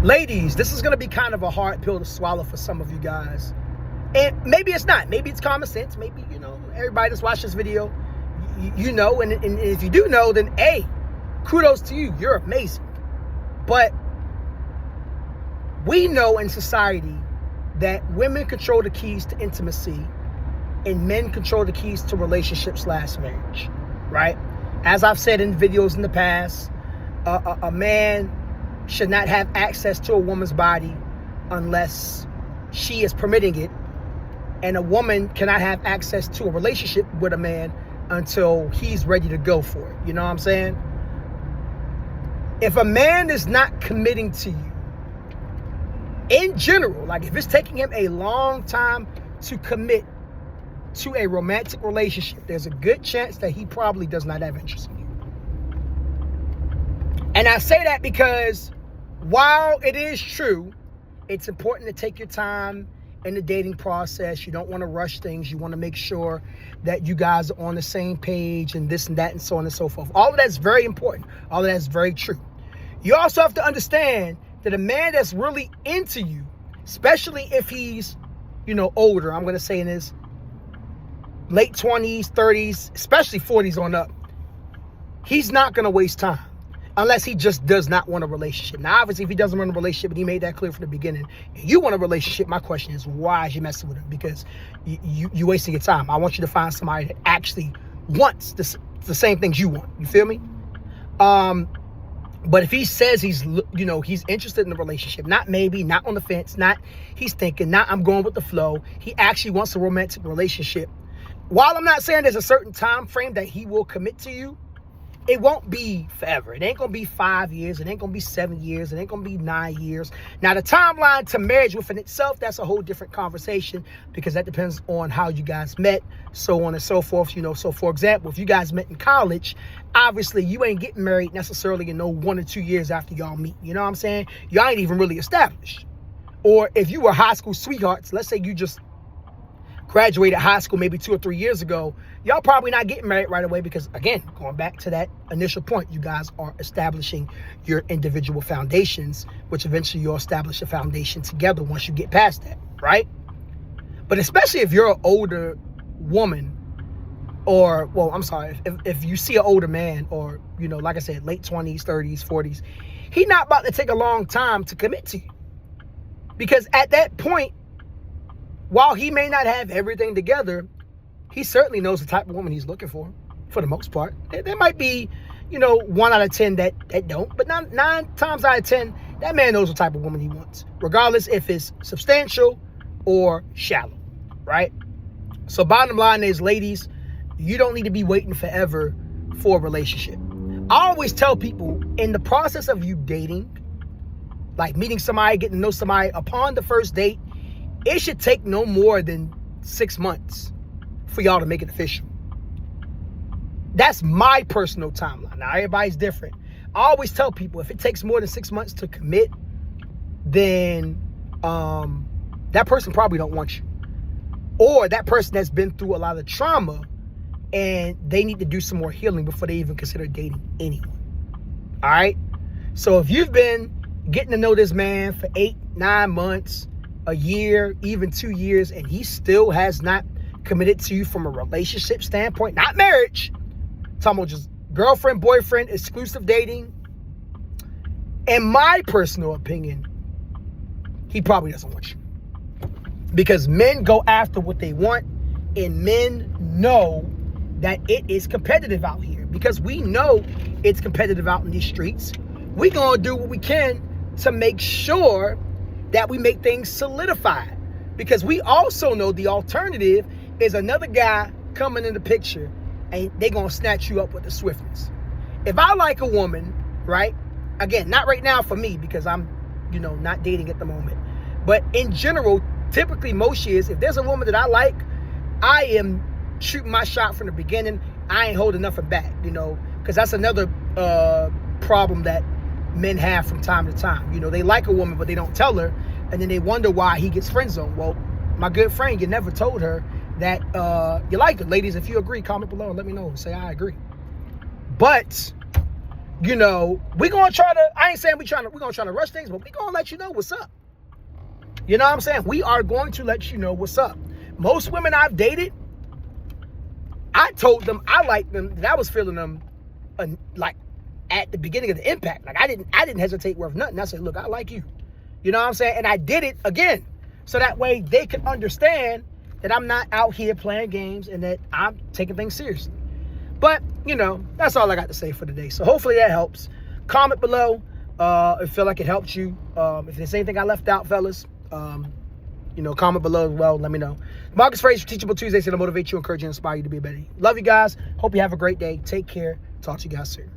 Ladies, this is going to be kind of a hard pill to swallow for some of you guys. And maybe it's not. Maybe it's common sense. Maybe, everybody that's watched this video, you know. And if you do know, then, hey, kudos to you. You're amazing. But we know in society that women control the keys to intimacy and men control the keys to relationships/marriage, right? As I've said in videos in the past, a man should not have access to a woman's body unless she is permitting it. And a woman cannot have access to a relationship with a man until he's ready to go for it. You know what I'm saying? If a man is not committing to you, in general, like if it's taking him a long time to commit to a romantic relationship, there's a good chance that he probably does not have interest in you. And I say that because while it is true, it's important to take your time in the dating process. You don't want to rush things. You want to make sure that you guys are on the same page and this and that and so on and so forth. All of that's very important. All of that's very true. You also have to understand that a man that's really into you, especially if he's, older, I'm going to say in his late 20s, 30s, especially 40s on up, he's not going to waste time unless he just does not want a relationship. Now, obviously, if he doesn't want a relationship and he made that clear from the beginning, and you want a relationship, my question is, why is you messing with him? Because you're wasting your time. I want you to find somebody that actually wants the same things you want. You feel me? But if he says he's interested in the relationship, not maybe, not on the fence, not he's thinking, not I'm going with the flow, he actually wants a romantic relationship. While I'm not saying there's a certain time frame that he will commit to you, it won't be forever. It ain't going to be 5 years. It ain't going to be 7 years. It ain't going to be 9 years. Now, the timeline to marriage within itself, that's a whole different conversation because that depends on how you guys met, so on and so forth. So, for example, if you guys met in college, obviously you ain't getting married necessarily in 1 or 2 years after y'all meet. You know what I'm saying? Y'all ain't even really established. Or if you were high school sweethearts, let's say you just graduated high school maybe 2 or 3 years ago, y'all probably not getting married right away because, again, going back to that initial point, you guys are establishing your individual foundations, which eventually you'll establish a foundation together once you get past that, right? But especially if you're an older woman or, if you see an older man or, like I said, late 20s, 30s, 40s, he's not about to take a long time to commit to you. Because at that point, while he may not have everything together, he certainly knows the type of woman he's looking for the most part. There might be, 1 out of 10 that don't, but 9 times out of 10, that man knows the type of woman he wants, regardless if it's substantial or shallow, right? So bottom line is, ladies, you don't need to be waiting forever for a relationship. I always tell people in the process of you dating, like meeting somebody, getting to know somebody, upon the first date, it should take no more than 6 months for y'all to make it official. That's my personal timeline. Now, everybody's different. I always tell people if it takes more than 6 months to commit, then that person probably don't want you. Or that person has been through a lot of trauma and they need to do some more healing before they even consider dating anyone. All right? So if you've been getting to know this man for 8, 9 months, a year, even 2 years, and he still has not committed to you from a relationship standpoint, not marriage, talking about just girlfriend, boyfriend, exclusive dating, in my personal opinion, he probably doesn't want you. Because men go after what they want, and men know that it is competitive out here. Because we know it's competitive out in these streets, we gonna do what we can to make sure that we make things solidified. Because we also know the alternative is another guy coming in the picture and they gonna snatch you up with the swiftness. If I like a woman, right? Again, not right now for me because I'm, not dating at the moment. But in general, typically most years, if there's a woman that I like, I am shooting my shot from the beginning. I ain't holding nothing back, because that's another problem that men have from time to time. They like a woman, but they don't tell her, and then they wonder why he gets friend zoned. Well, my good friend, you never told her that you like her. Ladies, if you agree, comment below and let me know. Say I agree. But you know, we're going to try to, I ain't saying we're going to try to rush things, but we're going to let you know what's up. You know what I'm saying? We are going to let you know what's up. Most women I've dated, I told them I liked them, that I was feeling them like at the beginning of the impact. Like I didn't hesitate worth nothing. I said, look, I like you. You know what I'm saying? And I did it again. So that way they could understand that I'm not out here playing games and that I'm taking things seriously. But, you know, that's all I got to say for today. So hopefully that helps. Comment below if you feel like it helped you. If there's anything I left out, fellas, you know, comment below as well. Let me know. Marcus Fraser for Teachable Tuesdays, to motivate you, encourage you, inspire you to be better. Love you guys. Hope you have a great day. Take care. Talk to you guys soon.